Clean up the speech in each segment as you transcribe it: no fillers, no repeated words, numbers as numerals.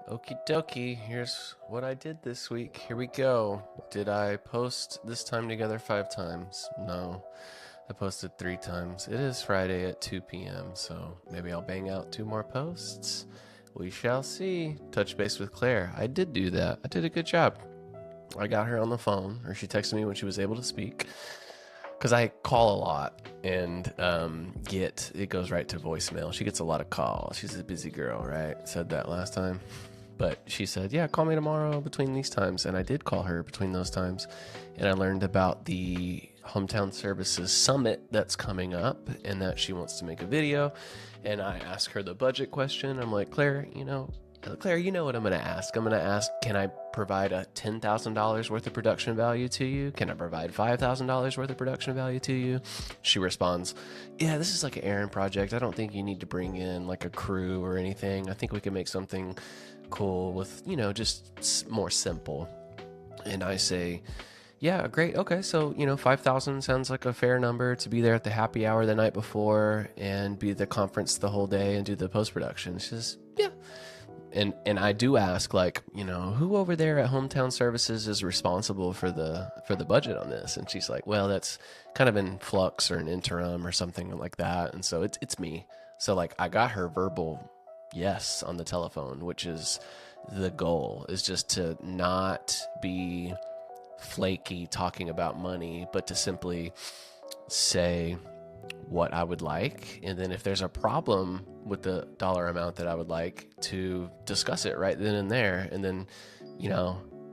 Okie dokie, here's what I did this week. Here we go. Did I post this time together 5 times? No. I posted 3 times. It is Friday at 2 p.m., so maybe I'll bang out 2 more posts. We shall see. Touch base with Claire. I did do that. I did a good job. I got her on the phone, or she texted me when she was able to speak. Because I call a lot and it goes right to voicemail. She gets a lot of calls. She's a busy girl, right? Said that last time. But she said, yeah, call me tomorrow between these times. And I did call her between those times. And I learned about the Hometown Services Summit that's coming up and that she wants to make a video. And I asked her the budget question. I'm like, Claire, you know what I'm going to ask? I'm going to ask, can I provide a $10,000 worth of production value to you? Can I provide $5,000 worth of production value to you? She responds, yeah, this is like an errand project. I don't think you need to bring in like a crew or anything. I think we can make something cool with, just more simple. And I say, yeah, great. Okay. So, 5,000 sounds like a fair number to be there at the happy hour the night before and be at the conference the whole day and do the post-production. She says, yeah. And I do ask, like, who over there at Hometown Services is responsible for the budget on this? And she's like, well, that's kind of in flux or an interim or something like that. And so it's me. So like I got her verbal yes on the telephone, which is the goal, is just to not be flaky talking about money, but to simply say what I would like, and then if there's a problem with the dollar amount that I would like, to discuss it right then and there. And then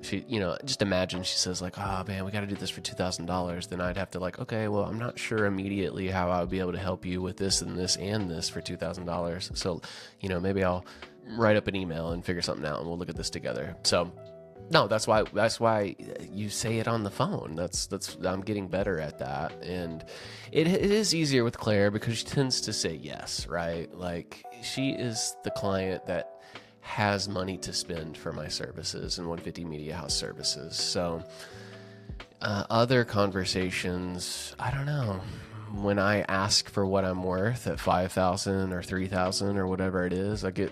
she just imagine she says like, oh man, we got to do this for $2,000, then I'd have to like, okay, well, I'm not sure immediately how I would be able to help you with this and this and this for $2,000, so maybe I'll write up an email and figure something out and we'll look at this together. So no, that's why you say it on the phone. That's I'm getting better at that, and it is easier with Claire because she tends to say yes, right? Like she is the client that has money to spend for my services and 150 Media House services. So other conversations, I don't know. When I ask for what I'm worth at 5,000 or 3,000 or whatever it is, I get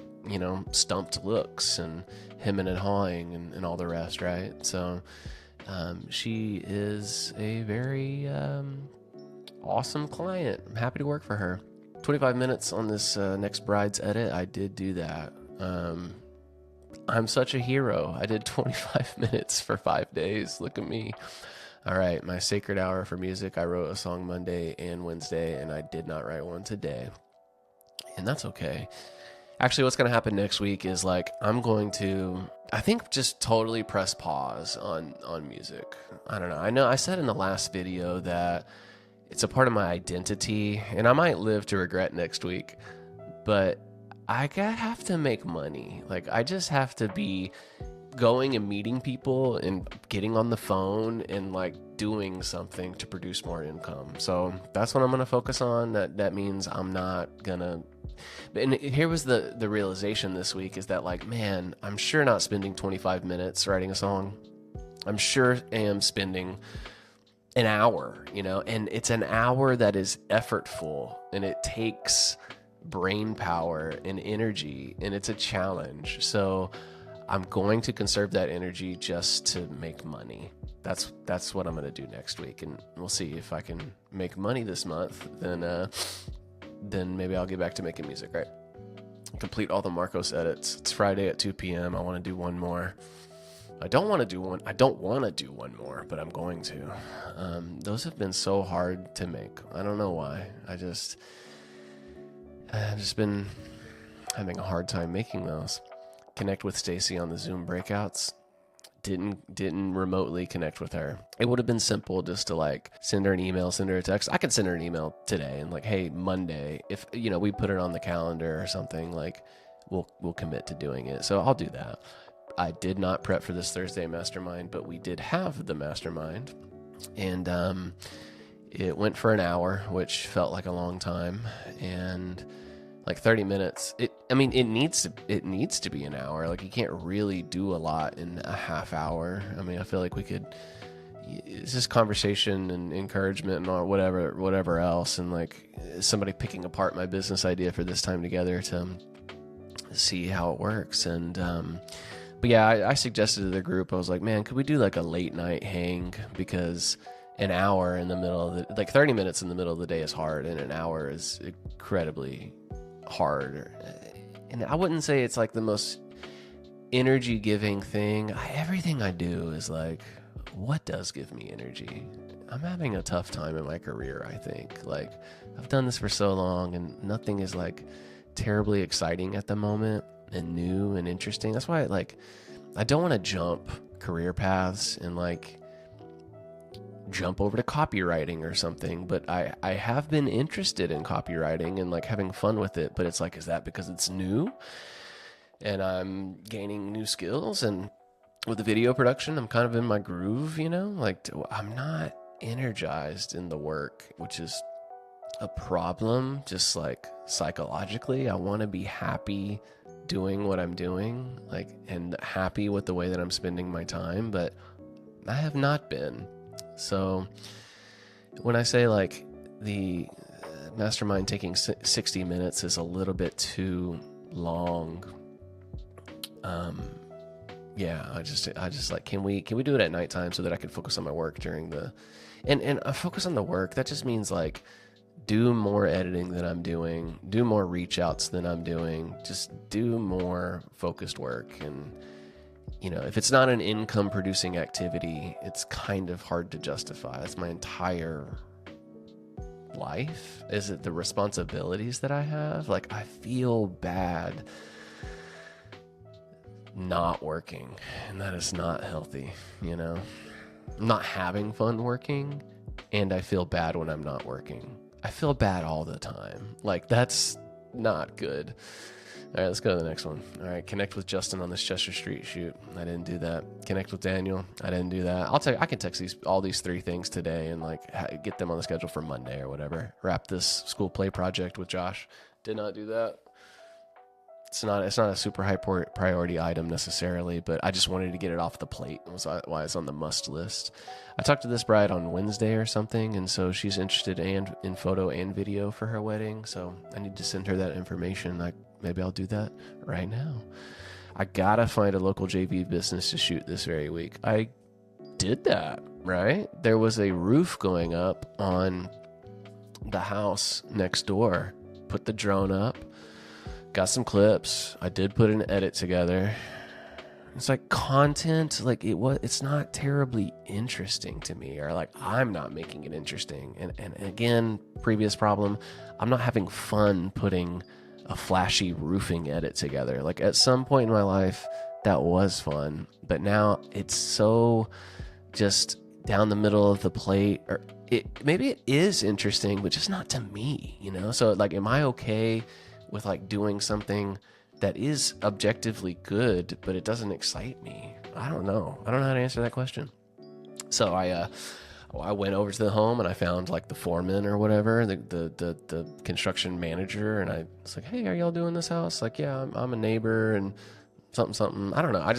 stumped looks and hemming and hawing and all the rest, right? So she is a very awesome client. I'm happy to work for her. 25 minutes on this next bride's edit. I did do that. I'm such a hero. I did 25 minutes for 5 days. Look at me. All right, my sacred hour for music. I wrote a song Monday and Wednesday, and I did not write one today. And that's okay. Actually, what's going to happen next week is like I'm going to, I think, just totally press pause on music. I don't know. I know I said in the last video that it's a part of my identity, and I might live to regret next week, but I have to make money. Like I just have to be going and meeting people and getting on the phone and like doing something to produce more income. So that's what I'm going to focus on. That means I'm not gonna. And here was the realization this week is that like, man, I'm sure not spending 25 minutes writing a song. I'm sure I am spending an hour, and it's an hour that is effortful and it takes brain power and energy, and it's a challenge. So I'm going to conserve that energy just to make money. That's what I'm going to do next week, and we'll see if I can make money this month. Then maybe I'll get back to making music, right? Complete all the Marcos edits. It's Friday at 2 p.m. I want to do one more. I don't want to do one more, but I'm going to. Those have been so hard to make. I don't know why. I've just been having a hard time making those. Connect with Stacy on the Zoom breakouts. Didn't remotely connect with her. It would have been simple just to like send her an email, send her a text. I could send her an email today and like, hey, Monday, if we put it on the calendar or something, like we'll commit to doing it. So I'll do that. I did not prep for this Thursday mastermind, but we did have the mastermind, and it went for an hour, which felt like a long time, and like 30 minutes. It needs to be an hour. Like you can't really do a lot in a half hour. I mean, I feel like we could, it's just conversation and encouragement and all, whatever else. And like somebody picking apart my business idea for this time together to see how it works. And but yeah, I suggested to the group, I was like, man, could we do like a late night hang? Because an hour in the middle of the, like 30 minutes in the middle of the day is hard, and an hour is incredibly hard. And I wouldn't say it's like the most energy giving thing. Everything I do is like, what does give me energy? I'm having a tough time in my career, I think. Like, I've done this for so long, and nothing is like terribly exciting at the moment and new and interesting. That's why like I don't want to jump career paths and like jump over to copywriting or something, but I have been interested in copywriting and like having fun with it. But it's like, is that because it's new and I'm gaining new skills? And with the video production, I'm kind of in my groove, you know, like I'm not energized in the work, which is a problem. Just like psychologically, I want to be happy doing what I'm doing, like, and happy with the way that I'm spending my time, but I have not been. So when I say like the mastermind taking 60 minutes is a little bit too long, yeah, I just like, can we do it at nighttime so that I can focus on my work during the, and focus on the work. That just means like do more editing than I'm doing, do more reach outs than I'm doing, just do more focused work. And you know, if it's not an income producing activity, it's kind of hard to justify. That's my entire life. Is it the responsibilities that I have? Like, I feel bad not working, and that is not healthy, you know? I'm not having fun working, and I feel bad when I'm not working. I feel bad all the time. Like, that's not good. All right, let's go to the next one. All right, connect with Justin on this Chester Street shoot. I didn't do that. Connect with Daniel. I didn't do that. I can text all these 3 things today and like get them on the schedule for Monday or whatever. Wrap this school play project with Josh. Did not do that. It's not a super high priority item necessarily, but I just wanted to get it off the plate. That's why it's on the must list. I talked to this bride on Wednesday or something, and so she's interested in photo and video for her wedding. So I need to send her that information. Maybe I'll do that right now. I gotta find a local JV business to shoot this very week. I did that, right? There was a roof going up on the house next door. Put the drone up. Got some clips. I did put an edit together. It's like content, like it's not terribly interesting to me, or like I'm not making it interesting. And again, previous problem, I'm not having fun putting a flashy roofing edit together. Like at some point in my life, that was fun, but now it's so just down the middle of the plate, or maybe it is interesting, but just not to me, you know? So like, am I okay with like doing something that is objectively good, but it doesn't excite me? I don't know. I don't know how to answer that question. So I went over to the home and I found like the foreman or whatever, the construction manager, and I was like, hey, are y'all doing this house? Like, yeah, I'm a neighbor and something. I don't know.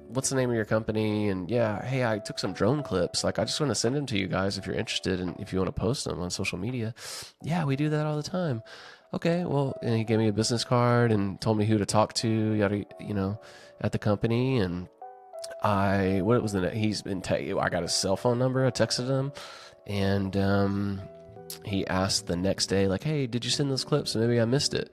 What's the name of your company? And yeah, hey, I took some drone clips. Like, I just want to send them to you guys if you're interested and if you want to post them on social media. Yeah, we do that all the time. Okay, well, and he gave me a business card and told me who to talk to, you know, at the company. And I got his cell phone number. I texted him, and he asked the next day, like, hey, did you send those clips? Maybe I missed it.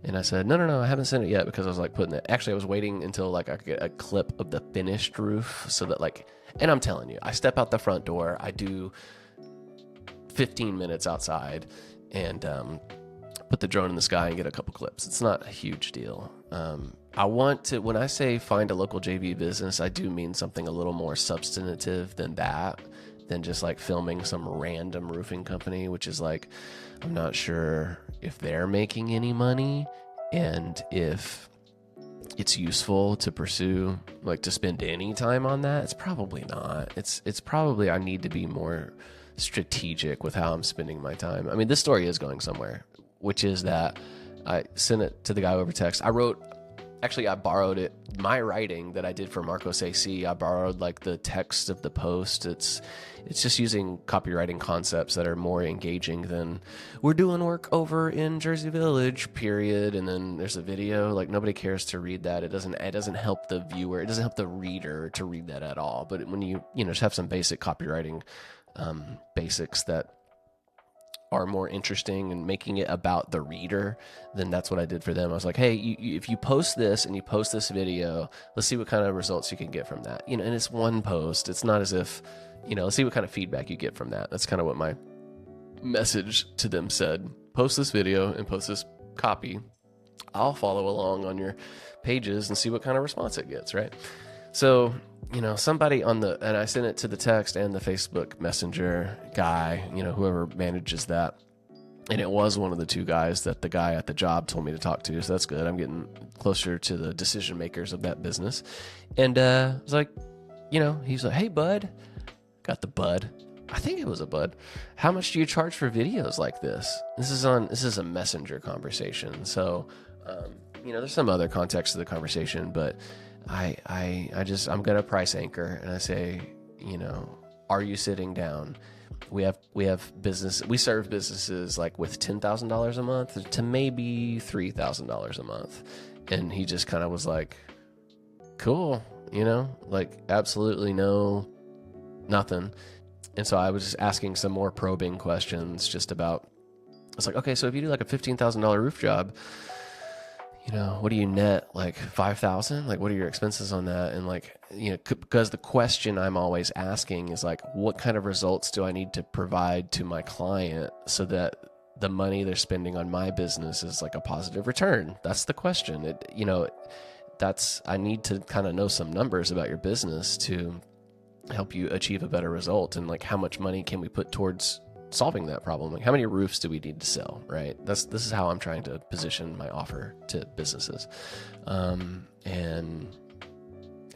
And I said, no, I haven't sent it yet, because I was like putting it. Actually, I was waiting until like I could get a clip of the finished roof, so that like, and I'm telling you, I step out the front door, I do 15 minutes outside, and put the drone in the sky and get a couple clips. It's not a huge deal. I want to, when I say find a local JV business, I do mean something a little more substantive than that, than just like filming some random roofing company, which is like, I'm not sure if they're making any money and if it's useful to pursue, like to spend any time on that. It's probably not. It's probably, I need to be more strategic with how I'm spending my time. I mean, this story is going somewhere, which is that I sent it to the guy over text. I wrote Actually, I borrowed it. My writing that I did for Marcos AC, I borrowed like the text of the post. It's just using copywriting concepts that are more engaging than we're doing work over in Jersey Village, period. And then there's a video. Like nobody cares to read that. It doesn't help the viewer. It doesn't help the reader to read that at all. But when you just have some basic copywriting basics that are more interesting and making it about the reader, then that's what I did for them. I was like, hey, if you post this and you post this video, let's see what kind of results you can get from that. And it's one post. It's not as if, let's see what kind of feedback you get from that. That's kind of what my message to them said. Post this video and post this copy. I'll follow along on your pages and see what kind of response it gets, right? So, somebody and I sent it to the text and the Facebook Messenger guy, whoever manages that. And it was one of the two guys that the guy at the job told me to talk to. So that's good. I'm getting closer to the decision makers of that business. And I was like, he's like, hey, bud. Got the bud. I think it was a bud. How much do you charge for videos like this? This is a messenger conversation. So, there's some other context to the conversation, but I'm going to price anchor and I say, are you sitting down? We have business. We serve businesses like with $10,000 a month to maybe $3,000 a month. And he just kind of was like, cool, like absolutely nothing. And so I was just asking some more probing questions just about, it's like, okay, so if you do like a $15,000 roof job, what do you net? Like 5,000? Like, what are your expenses on that? And like, because the question I'm always asking is like, what kind of results do I need to provide to my client so that the money they're spending on my business is like a positive return? That's the question. I need to kind of know some numbers about your business to help you achieve a better result. And like, how much money can we put towards solving that problem? Like, how many roofs do we need to sell, right? This is how I'm trying to position my offer to businesses. And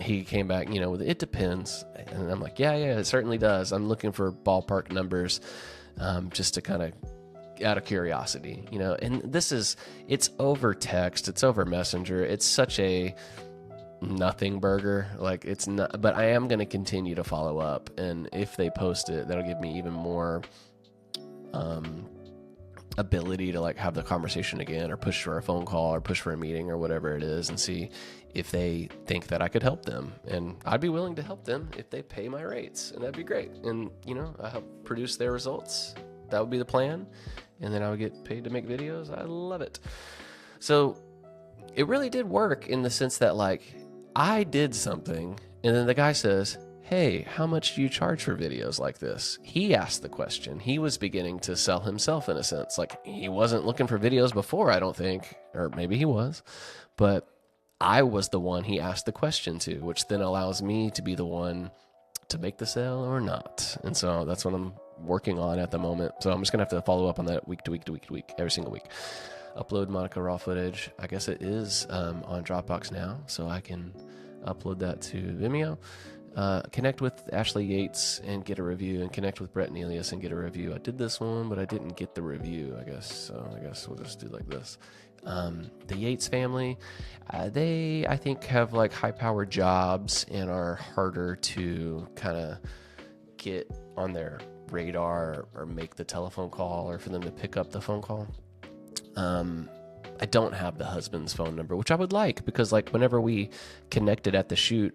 he came back, with it depends. And I'm like, yeah, it certainly does. I'm looking for ballpark numbers, just to kind of out of curiosity, and it's over text, it's over Messenger. It's such a nothing burger. Like it's not, but I am going to continue to follow up. And if they post it, that'll give me even more ability to like have the conversation again, or push for a phone call, or push for a meeting, or whatever it is, and see if they think that I could help them. And I'd be willing to help them if they pay my rates, and that'd be great. And I help produce their results. That would be the plan. And then I would get paid to make videos. I love it. So it really did work in the sense that like I did something, and then the guy says, hey, how much do you charge for videos like this? He asked the question. He was beginning to sell himself in a sense. Like he wasn't looking for videos before, I don't think, or maybe he was, but I was the one he asked the question to, which then allows me to be the one to make the sale or not. And so that's what I'm working on at the moment. So I'm just gonna have to follow up on that week to week to week to week, every single week. Upload Monica raw footage. I guess it is on Dropbox now, so I can upload that to Vimeo. Connect with Ashley Yates and get a review, and connect with Brett Nelius and get a review. I did this one, but I didn't get the review, I guess. So I guess we'll just do like this. The Yates family, they, I think, have like high-powered jobs and are harder to kind of get on their radar or make the telephone call, or for them to pick up the phone call. I don't have the husband's phone number, which I would like, because like whenever we connected at the shoot,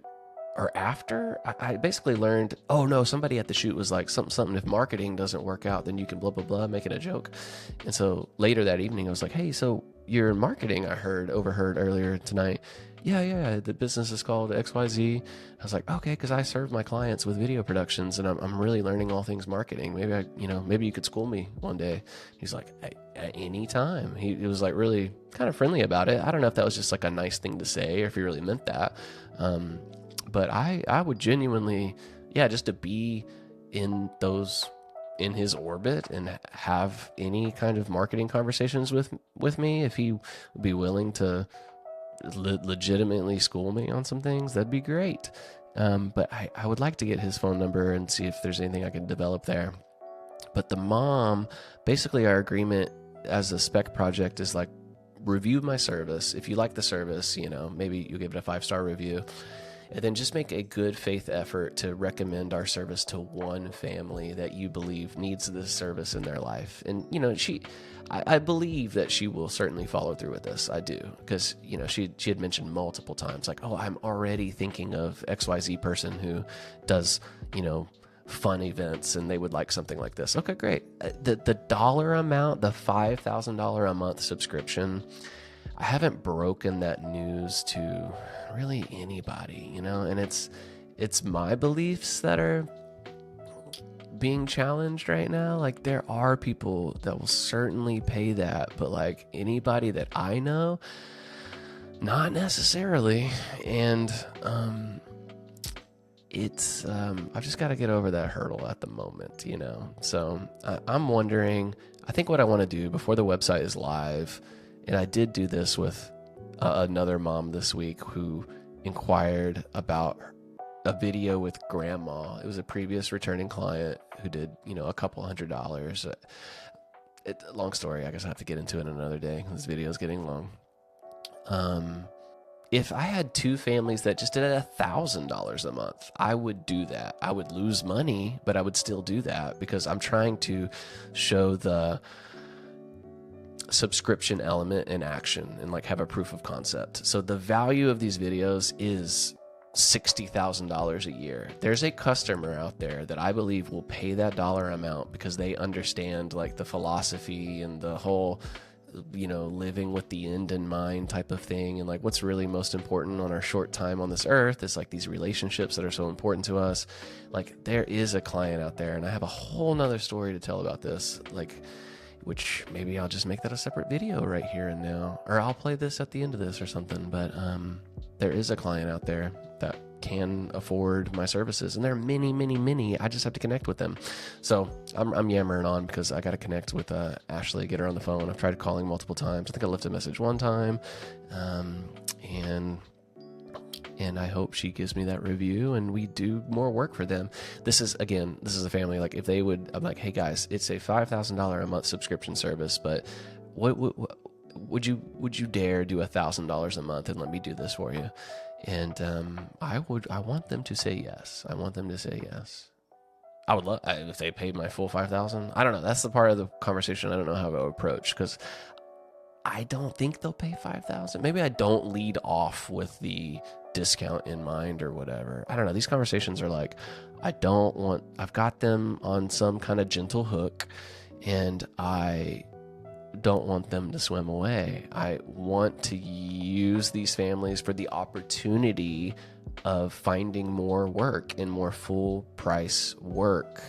or after, I basically learned, oh no, somebody at the shoot was like, something, if marketing doesn't work out, then you can blah, blah, blah, making a joke. And so later that evening, I was like, hey, so your marketing, I overheard earlier tonight. Yeah, the business is called XYZ. I was like, okay, because I serve my clients with video productions, and I'm really learning all things marketing. Maybe you could school me one day. He's like, at any time. He was like really kind of friendly about it. I don't know if that was just like a nice thing to say, or if he really meant that. But I would genuinely, just to be in his orbit and have any kind of marketing conversations with me, if he would be willing to legitimately school me on some things, that'd be great. But I would like to get his phone number and see if there's anything I can develop there. But the mom, basically our agreement as a spec project is like review my service. If you like the service, maybe you give it a 5-star review, and then just make a good faith effort to recommend our service to one family that you believe needs this service in their life. And, I believe that she will certainly follow through with this. I do. Because, she had mentioned multiple times, like, oh, I'm already thinking of XYZ person who does, fun events and they would like something like this. Okay, great. The dollar amount, the $5,000 a month subscription, I haven't broken that news to really anybody, and it's my beliefs that are being challenged right now. Like, there are people that will certainly pay that, but like anybody that I know, not necessarily. And it's I've just got to get over that hurdle at the moment, so I'm wondering, I think what I want to do before the website is live, and I did do this with another mom this week who inquired about a video with grandma. It was a previous returning client who did, a couple $100. Long story. I guess I have to get into it another day. This video is getting long. If I had two families that just did $1,000 a month, I would do that. I would lose money, but I would still do that because I'm trying to show the subscription element in action and like have a proof of concept. So the value of these videos is $60,000 a year. There's a customer out there that I believe will pay that dollar amount because they understand like the philosophy and the whole, living with the end in mind type of thing. And like what's really most important on our short time on this earth is like these relationships that are so important to us. Like there is a client out there, and I have a whole nother story to tell about this, which maybe I'll just make that a separate video right here and now, or I'll play this at the end of this or something. But there is a client out there that can afford my services, and there are many, many, many. I just have to connect with them. So I'm yammering on because I got to connect with Ashley, get her on the phone. I've tried calling multiple times. I think I left a message one time, and I hope she gives me that review and we do more work for them. This is a family. Like if they would, I'm like, hey guys, it's a $5,000 a month subscription service, but what would you dare do $1,000 a month and let me do this for you? And I want them to say yes. I want them to say yes. I would love if they paid my full $5,000. I don't know. That's the part of the conversation I don't know how to approach, because I don't think they'll pay $5,000. Maybe I don't lead off with the discount in mind or whatever. I don't know. These conversations are like, I've got them on some kind of gentle hook, and I don't want them to swim away. I want to use these families for the opportunity of finding more work and more full price work.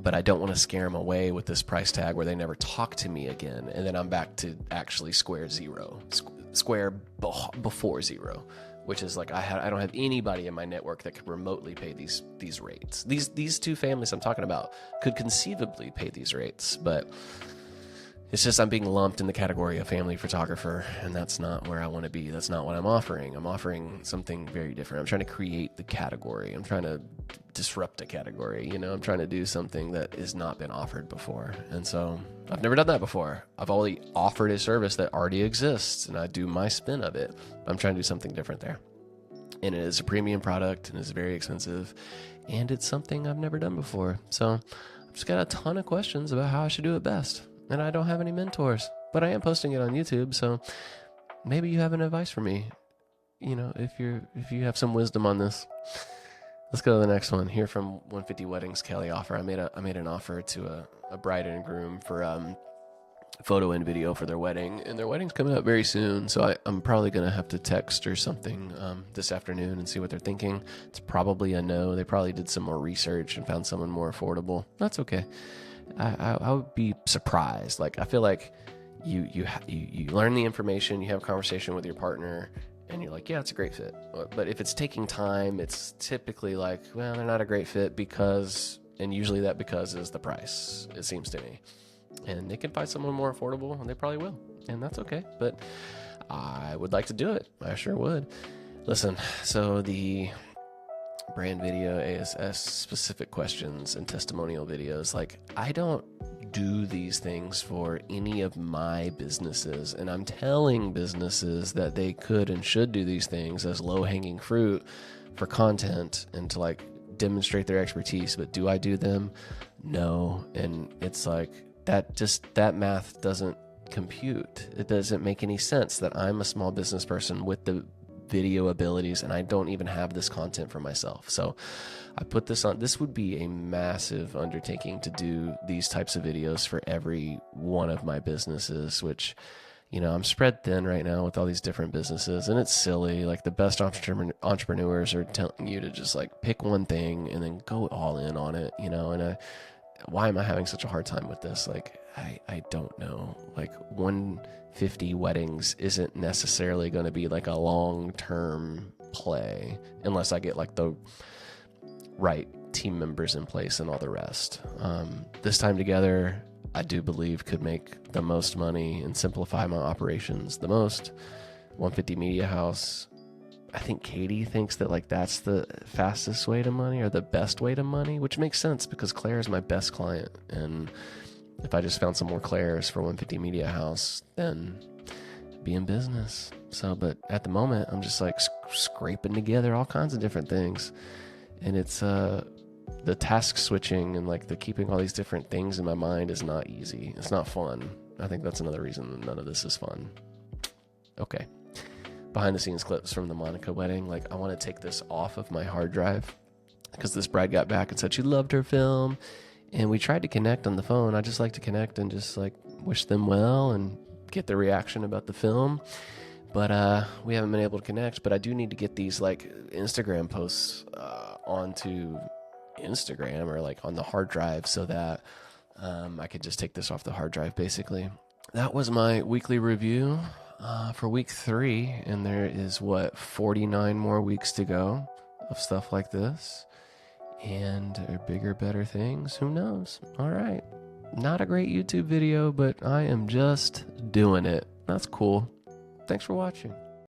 But I don't want to scare them away with this price tag where they never talk to me again. And then I'm back to actually square before zero, which is like, I don't have anybody in my network that could remotely pay these rates. These two families I'm talking about could conceivably pay these rates, but it's just I'm being lumped in the category of family photographer, and that's not where I want to be. That's not what I'm offering. I'm offering something very different. I'm trying to create the category. I'm trying to disrupt a category. I'm trying to do something that has not been offered before. And so I've never done that before. I've already offered a service that already exists, and I do my spin of it. I'm trying to do something different there. And it is a premium product, and it's very expensive, and it's something I've never done before. So I've just got a ton of questions about how I should do it best. And I don't have any mentors, but I am posting it on YouTube. So maybe you have an advice for me, if you have some wisdom on this. Let's go to the next one here from 150 Weddings, Kelly offer. I made an offer to a bride and groom for photo and video for their wedding, and their wedding's coming up very soon. So I'm probably going to have to text or something this afternoon and see what they're thinking. It's probably a no. They probably did some more research and found someone more affordable. That's okay. I would be surprised. Like, I feel like you learn the information, you have a conversation with your partner, and you're like, yeah, it's a great fit. But if it's taking time, it's typically like, well, they're not a great fit because, and usually that because is the price, it seems to me. And they can find someone more affordable, and they probably will. And that's okay. But I would like to do it. I sure would. Listen, so the brand video, ASS, specific questions, and testimonial videos. Like, I don't do these things for any of my businesses, and I'm telling businesses that they could and should do these things as low-hanging fruit for content and to like demonstrate their expertise. But do I do them? No. And it's like that math doesn't compute. It doesn't make any sense that I'm a small business person with the video abilities and I don't even have this content for myself. So I put this on. This would be a massive undertaking to do these types of videos for every one of my businesses, which, you know, I'm spread thin right now with all these different businesses, and it's silly. Like, the best entrepreneurs are telling you to just like pick one thing and then go all in on it, you know. And why am I having such a hard time with this? Like, I don't know. Like, 150 weddings isn't necessarily going to be like a long-term play unless I get like the right team members in place and all the rest. This time together, I do believe could make the most money and simplify my operations the most. 150 Media House, I think Katie thinks that like that's the fastest way to money or the best way to money, which makes sense because Claire is my best client. And if I just found some more Claires for 150 Media House, then I'd be in business. So, but at the moment, I'm just like scraping together all kinds of different things. And it's the task switching and like the keeping all these different things in my mind is not easy. It's not fun. I think that's another reason none of this is fun. Okay. Behind the scenes clips from the Monica wedding. Like, I want to take this off of my hard drive because this bride got back and said she loved her film. And we tried to connect on the phone. I just like to connect and just like wish them well and get their reaction about the film. But we haven't been able to connect. But I do need to get these like Instagram posts onto Instagram or like on the hard drive so that I could just take this off the hard drive basically. That was my weekly review for week 3. And there is 49 more weeks to go of stuff like this. And bigger, better things. Who knows? All right. Not a great YouTube video, but I am just doing it. That's cool. Thanks for watching.